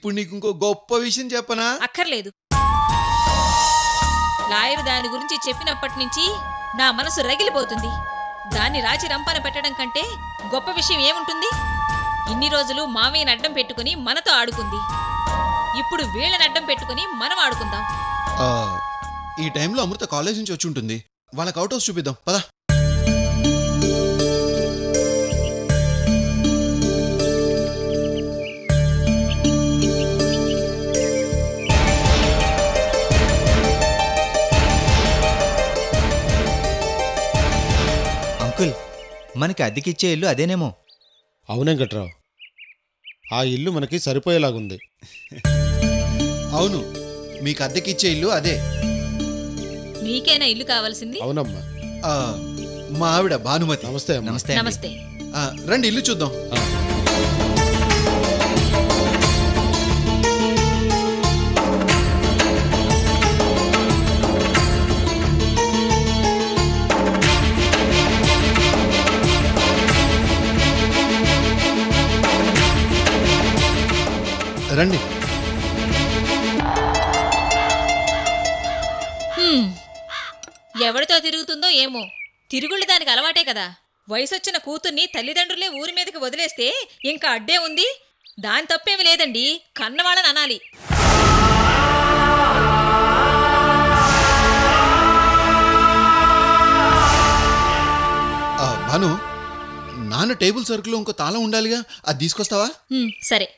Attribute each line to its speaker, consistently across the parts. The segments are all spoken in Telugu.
Speaker 1: ఇప్పుడు నీకు ఇంకో గొప్ప విషయం చెప్పనా?
Speaker 2: అక్కర్లేదు. లాయర్ దాని గురించి చెప్పినప్పటి నుంచి నా మనసు రగిలిపోతుంది. దాన్ని రాచి రంపాన పెట్టడం కంటే గొప్ప విషయం ఏముంటుంది? ఇన్ని రోజులు మామయ్యని అడ్డం పెట్టుకుని మనతో ఆడుకుంది. ఇప్పుడు వీళ్ళని అడ్డం పెట్టుకుని మనం ఆడుకుందాం.
Speaker 1: ఈ టైంలో అమృత కాలేజ్ నుంచి వచ్చి ఉంటుంది. వాళ్ళకి అవుట్ హౌస్ చూపిద్దాం పదా.
Speaker 3: అంకుల్, మనకి అద్దెకిచ్చే ఇల్లు అదేనేమో.
Speaker 4: అవును వెంకట్రావు, ఆ ఇల్లు మనకి సరిపోయేలాగుంది.
Speaker 1: అవును, మీకు అద్దెకిచ్చే ఇల్లు అదే.
Speaker 2: మీకేనా ఇల్లు కావాల్సింది?
Speaker 4: అవునమ్మా.
Speaker 1: మా ఆవిడ భానుమతి.
Speaker 4: నమస్తే.
Speaker 3: నమస్తే.
Speaker 2: నమస్తే.
Speaker 1: రండి ఇల్లు చూద్దాం. రండి.
Speaker 2: ఎవరితో తిరుగుతుందో ఏమో, తిరుగుళ్ళు దానికి అలవాటే కదా. వయసొచ్చిన కూతుర్ని తల్లిదండ్రులే ఊరి మీదకి వదిలేస్తే ఇంకా అడ్డే ఉంది. దాని తప్పేమి లేదండి, కన్నవాళ్ళని అనాలి.
Speaker 1: భాను, నాన్న టేబుల్ సర్కిల్లో ఇంకో తాళం ఉండాలిగా, అది తీసుకొస్తావా?
Speaker 2: సరే.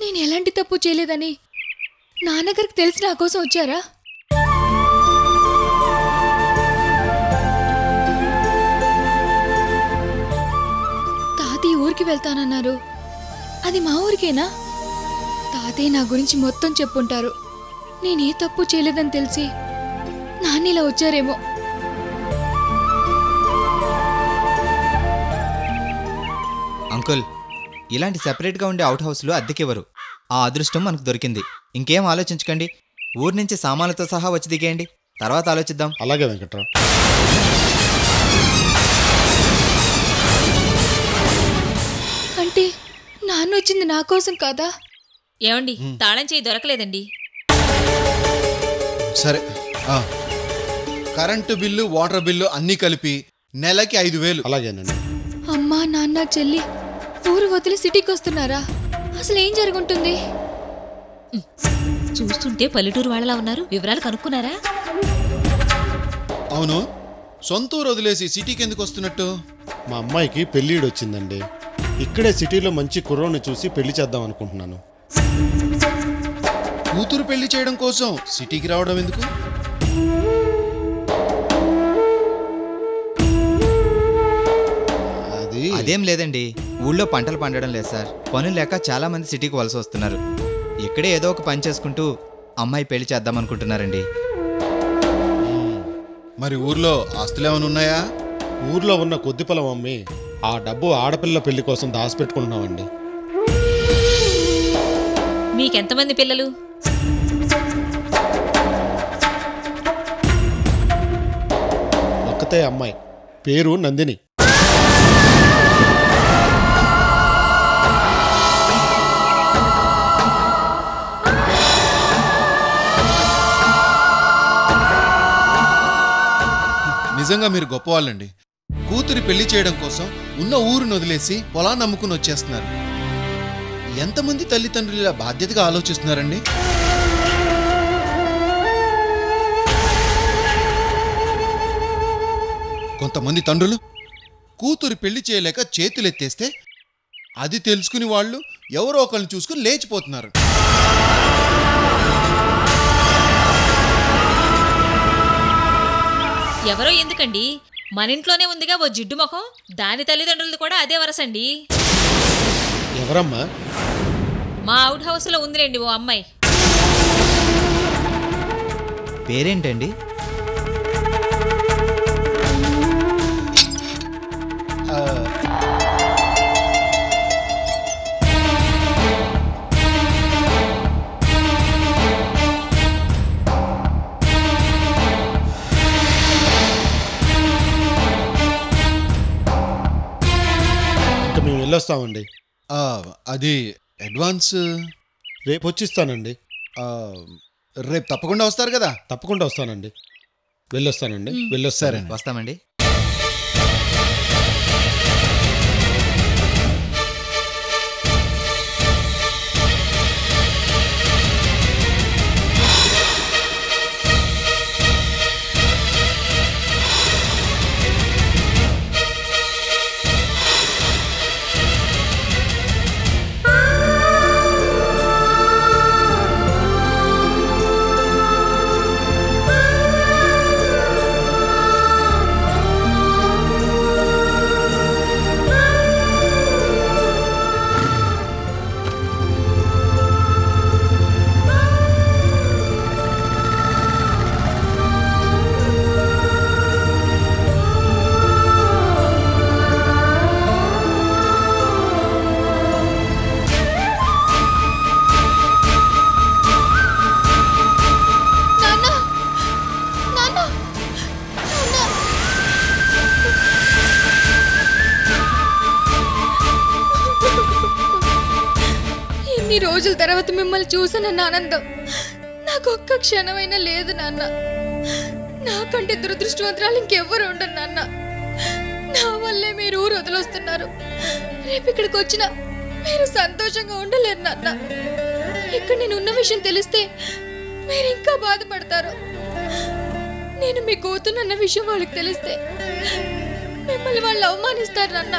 Speaker 2: నేను ఎలాంటి తప్పు చేయలేదని నాన్నగారికి తెలిసి నా కోసం వచ్చారా? తాతయ్య ఊరికి వెళ్తానన్నారు. అది మా ఊరికేనా? తాతయ్య నా గురించి మొత్తం చెప్పుంటారు. నేనే తప్పు చేయలేదని తెలిసి నాన్న ఇలా వచ్చారేమో.
Speaker 3: అంకుల్, ఇలాంటి సెపరేట్గా ఉండే అవుట్ హౌస్లో అద్దెకివ్వరు. ఆ అదృష్టం మనకు దొరికింది. ఇంకేం ఆలోచించకండి, ఊరి నుంచి సామాన్లతో సహా వచ్చి దిగేయండి, తర్వాత ఆలోచిద్దాం.
Speaker 4: అలాగే వెంకట్రావు.
Speaker 2: అంటే నాన్న వచ్చింది నా కోసం కాదా? ఏమండి, తాళం చేయి దొరకలేదండి.
Speaker 1: సరే, కరెంటు బిల్లు, వాటర్ బిల్లు అన్నీ కలిపి నెలకి 5,000.
Speaker 4: అలాగేనండి.
Speaker 2: అమ్మా, నాన్న, చెల్లి ఊరు వదిలి సిటీకి వస్తున్నారా? అసలు ఏం జరుగుంటుంది? చూస్తుంటే పల్లెటూరు వాళ్ళలా ఉన్నారు. వివరాలు కనుక్కున్నారా?
Speaker 1: అవును, సొంతూరు వదిలేసి సిటీకి ఎందుకు వస్తున్నట్టు?
Speaker 4: మా అమ్మాయికి పెళ్ళిడు వచ్చిందండి. ఇక్కడే సిటీలో మంచి కుర్రోని చూసి పెళ్లి చేద్దాం అనుకుంటున్నాను.
Speaker 1: కూతురు పెళ్లి చేయడం కోసం సిటీకి రావడం ఎందుకు?
Speaker 3: అదేం లేదండి, ఊళ్ళో పంటలు పండడం లేదు సార్. పనులు లేక చాలా మంది సిటీకి వలస వస్తున్నారు. ఇక్కడే ఏదో ఒక పని చేసుకుంటూ అమ్మాయి పెళ్లి చేద్దాం అనుకుంటున్నారండి.
Speaker 1: మరి ఊర్లో ఆస్తులు ఏమైనా ఉన్నాయా?
Speaker 4: ఊర్లో ఉన్న కొద్ది పొలం అమ్మి ఆ డబ్బు ఆడపిల్ల పెళ్లి కోసం దాచిపెట్టుకుంటున్నామండి.
Speaker 2: మీకెంతమంది పిల్లలు?
Speaker 4: ఒక్కతే అమ్మాయి, పేరు నందిని.
Speaker 1: నిజంగా మీరు గొప్పవాళ్ళండి. కూతురి పెళ్లి చేయడం కోసం ఉన్న ఊరును వదిలేసి పొలాన్ని నమ్ముకుని వచ్చేస్తున్నారు. ఎంతమంది తల్లిదండ్రులు ఇలా బాధ్యతగా ఆలోచిస్తున్నారండి? కొంతమంది తండ్రులు కూతురు పెళ్లి చేయలేక చేతులెత్తేస్తే అది తెలుసుకుని వాళ్ళు ఎవరో ఒకరిని చూసుకుని లేచిపోతున్నారు.
Speaker 2: ఎవరో ఎందుకండి, మన ఇంట్లోనే ఉందిగా ఓ జిడ్డు ముఖం, దాని తల్లిదండ్రులది కూడా అదే వరసండి.
Speaker 4: ఎవరమ్మా?
Speaker 2: మా అవుట్ హౌస్లో ఉందిలేండి ఓ అమ్మాయి.
Speaker 3: పేరేంటండి?
Speaker 4: ఇంకా మేము వెళ్ళొస్తామండి.
Speaker 1: అది అడ్వాన్స్
Speaker 4: రేపు వచ్చిస్తానండి.
Speaker 1: రేపు తప్పకుండా వస్తారు కదా?
Speaker 4: తప్పకుండా వస్తానండి. వెళ్ళొస్తానండి. వెళ్ళొస్తారండి.
Speaker 3: వస్తామండి.
Speaker 5: రోజుల తర్వాత మిమ్మల్ని చూసానన్న ఆనందం నాకు ఒక్క క్షణమైనా లేదు నాన్న. నాకంటే దురదృష్టవంతురాలు ఇంకెవ్వరు ఉండరు నాన్న. నా వల్లే మీరు ఊరు వదిలేస్తున్నారు. రేపు ఇక్కడికి వచ్చినా మీరు సంతోషంగా ఉండలేరు నాన్న. ఇక్కడ నేను ఉన్న విషయం తెలిస్తే మీరు ఇంకా బాధపడతారు. నేను మీ కూతురున్న విషయం వాళ్ళకి తెలిస్తే మిమ్మల్ని వాళ్ళు అవమానిస్తారు నాన్న.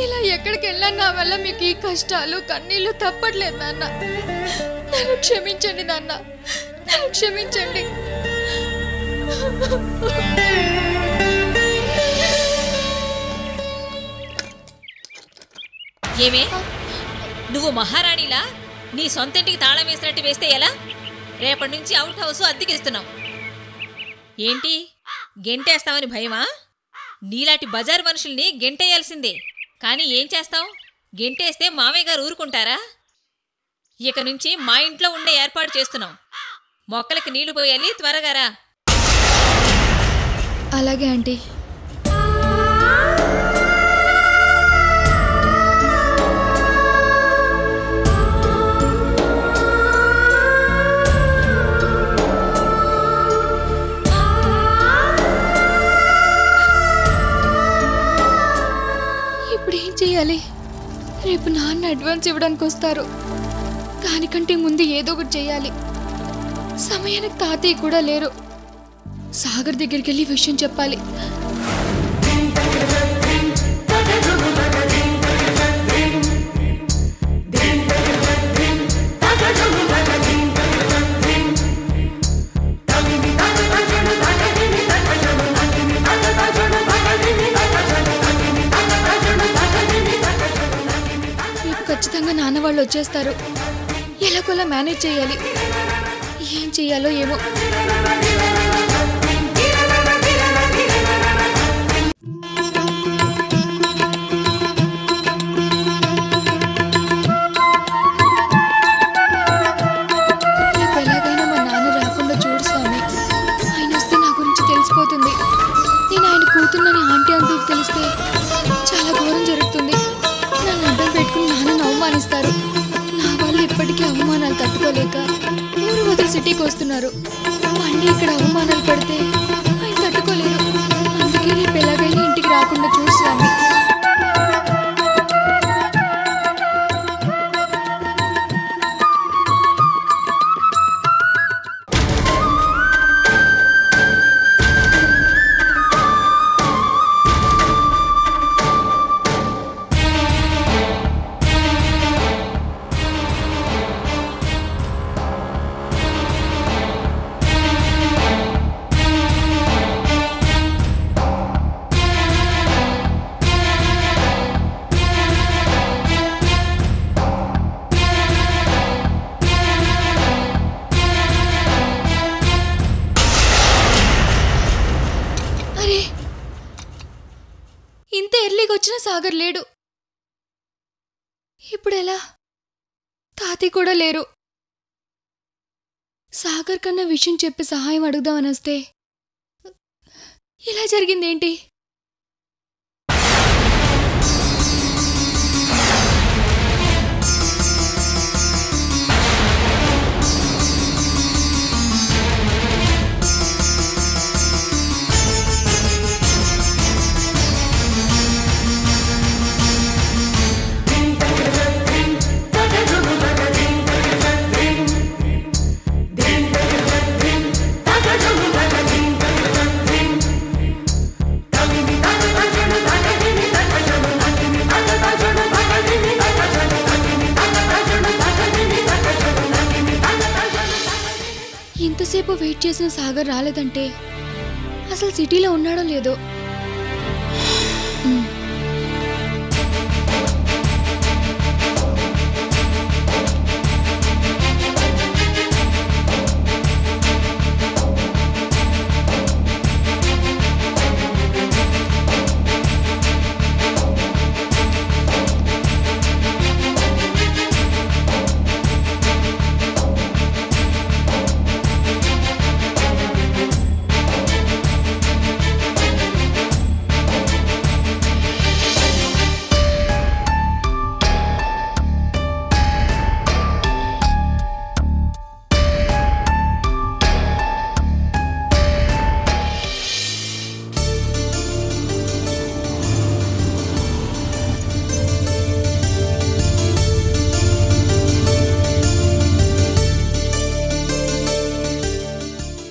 Speaker 5: ఇలా ఎక్కడికి వెళ్ళా నా వల్ల మీకు ఈ కష్టాలు కన్నీళ్లు తప్పట్లేదు నాన్న. నన్ను క్షమించండి నాన్న, నన్ను క్షమించండి.
Speaker 2: ఏమే నువ్వు మహారాణిలా నీ సొంతింటికి తాళం వేసినట్టు వేస్తే ఎలా? రేపటి నుంచి అవుట్ హౌస్ అద్దెకిస్తున్నావు. ఏంటి గెంటేస్తావని భయమా? నీలాంటి బజారు మనుషుల్ని గెంటేయాల్సిందే. కానీ ఏం చేస్తావు? గెంటేస్తే మామయ్య గారు ఊరుకుంటారా? ఇక నుంచి మా ఇంట్లో ఉండే ఏర్పాటు చేస్తున్నాం. మొక్కలకి నీళ్లు పోయాలి, త్వరగా రా.
Speaker 5: అలాగే ఆంటీ. ఇప్పుడు ఏం చేయాలి? రేపు నాన్న అడ్వాన్స్ ఇవ్వడానికి వస్తారు. దానికంటే ముందు ఏదో ఒకటి చేయాలి. సమయానికి తాతయ్య కూడా లేరు. సాగర్ దగ్గరికి వెళ్ళి విషయం చెప్పాలి. ఖచ్చితంగా నాన్న వాళ్ళు వచ్చేస్తారు. ఎలాగోలా మేనేజ్ చేయాలి. ఏం చేయాలో ఏమో. తట్టుకోలేక ఊరు వదిలి సిటీకి వస్తున్నారు. మళ్ళీ ఇక్కడ అవమానాలు పడితే ఆయన తట్టుకోలేరు. అందుకే రేపు ఎలాగైనా ఇంటికి రాకుండా చూడు స్వామి. ఇంత ఎర్లీగా వచ్చిన సాగర్ లేడు. ఇప్పుడెలా? తాతయ్య కూడా లేరు. సాగర్ కన్నా విషయం చెప్పి సహాయం అడుగుదామని వస్తే ఇలా జరిగిందేంటి? ఇంతసేపు వెయిట్ చేసిన సాగర్ రాలేదంటే అసలు సిటీలో ఉన్నాడో లేదో.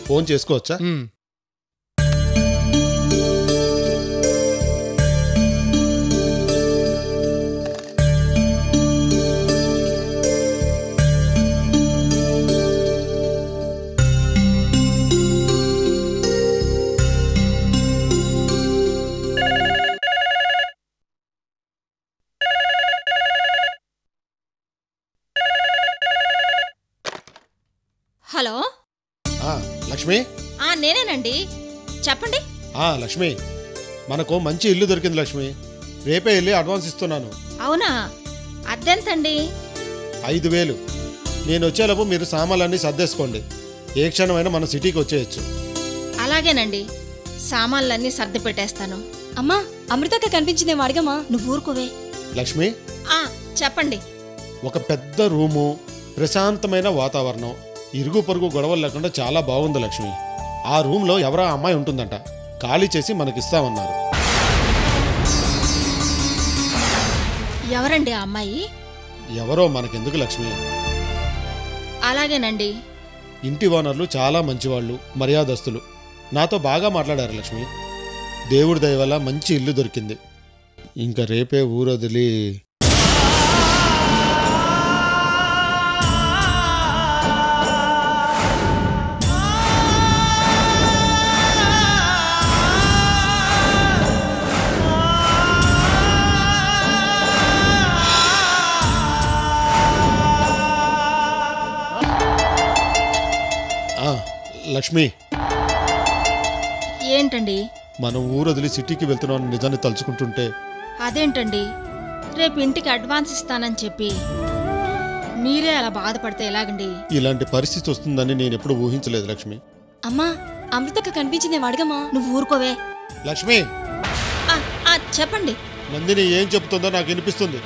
Speaker 4: ఫోన్ చేసుకోవచ్చా?
Speaker 2: హలో,
Speaker 4: లక్ష్మి.
Speaker 2: నేనేనండి, చెప్పండి.
Speaker 4: లక్ష్మి, మనకు మంచి ఇల్లు దొరికింది లక్ష్మి. రేపే వెళ్ళి అడ్వాన్స్ ఇస్తున్నాను.
Speaker 2: అవునా? అద్దెంతండి?
Speaker 4: 5,000. నేను వచ్చేలోపు మీరు సామాన్లన్నీ సర్దేసుకోండి. ఏ క్షణమైనా మన సిటీకి వచ్చేయచ్చు.
Speaker 2: అలాగేనండి, సామాన్లన్నీ సర్ది పెట్టేస్తాను.
Speaker 5: అమ్మా, అమృతక్క కనిపించిందేమో అడగమా.
Speaker 2: నువ్వు ఊరుకోవే.
Speaker 4: లక్ష్మి,
Speaker 2: చెప్పండి.
Speaker 4: ఒక పెద్ద రూము, ప్రశాంతమైన వాతావరణం, ఇరుగు పొరుగు గొడవలు లేకుండా చాలా బాగుంది లక్ష్మి. ఆ రూమ్లో ఎవరో అమ్మాయి ఉంటుందంట. ఖాళీ చేసి మనకిస్తామన్నారు.
Speaker 2: ఎవరండి ఆ అమ్మాయి?
Speaker 4: ఎవరో మనకెందుకు లక్ష్మి.
Speaker 2: అలాగేనండి.
Speaker 4: ఇంటి ఓనర్లు చాలా మంచివాళ్ళు, మర్యాదస్తులు. నాతో బాగా మాట్లాడారు లక్ష్మి. దేవుడి దయ వల్ల మంచి ఇల్లు దొరికింది. ఇంకా రేపే ఊరొదిలి లక్ష్మి.
Speaker 2: ఏంటండి?
Speaker 4: మనం ఊరొదిలి సిటీకి వెళ్తున్నాం నిజాన్ని తలుచుకుంటుంటే.
Speaker 2: అదేంటండి, రేపు ఇంటికి అడ్వాన్స్ ఇస్తానని చెప్పి మీరే అలా బాధపడితే ఎలాగండి?
Speaker 4: ఇలాంటి పరిస్థితి వస్తుందని నేను ఎప్పుడు ఊహించలేదు లక్ష్మి.
Speaker 5: అమ్మా, అమృతక్క కనిపించిందేమో అడగమా.
Speaker 2: నువ్వు ఊరుకోవే.
Speaker 4: లక్ష్మి,
Speaker 2: చెప్పండి.
Speaker 4: నందిని ఏం చెప్తుందో నాకు వినిపిస్తుంది.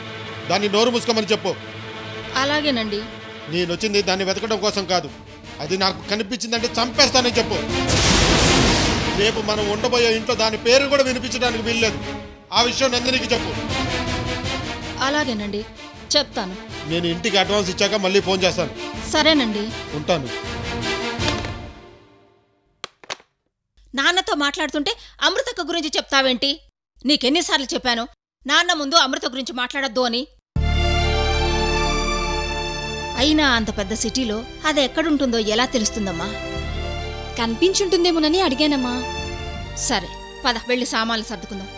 Speaker 4: దాన్ని నోరు మూసుకోమని చెప్పు.
Speaker 2: అలాగేనండి.
Speaker 4: నేను వచ్చింది దాన్ని వెతకడం కోసం కాదు. అది నాకు కనిపించిందంటే చంపేస్తానని చెప్పు. రేపు మనం ఉండబోయే ఇంట్లో దాని పేరు కూడా వినిపించడానికి వీల్లేదు. ఆ విషయం నందినికి చెప్పు.
Speaker 6: అలాగేనండి, చెప్తాను.
Speaker 4: నేను ఇంటికి అడ్వాన్స్ ఇచ్చాక మళ్ళీ ఫోన్ చేస్తాను.
Speaker 6: సరేనండి,
Speaker 4: ఉంటాను.
Speaker 6: నాన్నతో మాట్లాడుతుంటే అమృతక్క గురించి చెప్తావేంటి? నీకెన్నిసార్లు చెప్పాను నాన్న ముందు అమృత గురించి మాట్లాడొద్దు అని. అయినా అంత పెద్ద సిటీలో అది ఎక్కడుంటుందో ఎలా తెలుస్తుందమ్మా?
Speaker 5: కనిపించుంటుందేమోనని అడిగానమ్మా.
Speaker 6: సరే పద, వెళ్ళి సామాన్లు సర్దుకుందాం.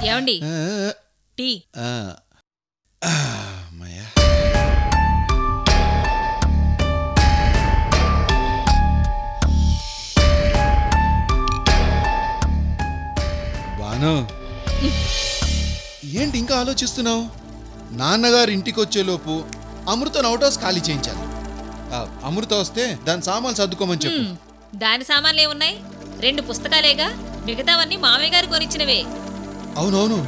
Speaker 2: ఏమండి టీ?
Speaker 1: అమ్మయ్యా. బాను, ఏంటి ఇంకా ఆలోచిస్తున్నావు? నాన్నగారు ఇంటికి వచ్చేలోపు అమృతను అవుట్ హౌస్ ఖాళీ చేయించాలి. అమృత వస్తే దాని సామాన్లు సర్దుకోమని చెప్పు.
Speaker 2: దాని సామాన్లే ఉన్నాయి, 2 పుస్తకాలేగా, మిగతావన్నీ మామయ్య గారు కొనిచ్చినవే.
Speaker 1: అవునవును.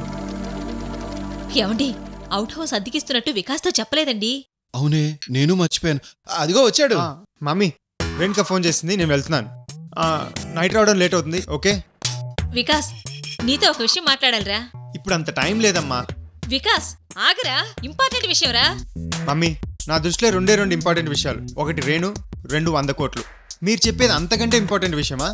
Speaker 2: ఏమండి, అవుట్ హౌస్ అద్దెకిస్తున్నట్టు వికాస్తో చెప్పలేదండి.
Speaker 1: అవునే, నేను మర్చిపోయాను. అదిగో వచ్చాడు.
Speaker 7: మమ్మీ రేణుక ఫోన్ చేసింది, నేను వెళ్తున్నాను. నైట్ రావడం లేట్ అవుతుంది. ఓకే
Speaker 2: వికాస్, నీతో ఒక విషయం మాట్లాడాలిరా.
Speaker 7: ఇప్పుడు అంత టైం లేదమ్మా.
Speaker 2: వికాస్ ఆగరా, ఇంపార్టెంట్ విషయంరా.
Speaker 7: మమ్మీ నా దృష్టిలో 2 ఇంపార్టెంట్ విషయాలు. ఒకటి రేణు, 2 100 కోట్లు. మీరు చెప్పేది అంతకంటే ఇంపార్టెంట్ విషయమా?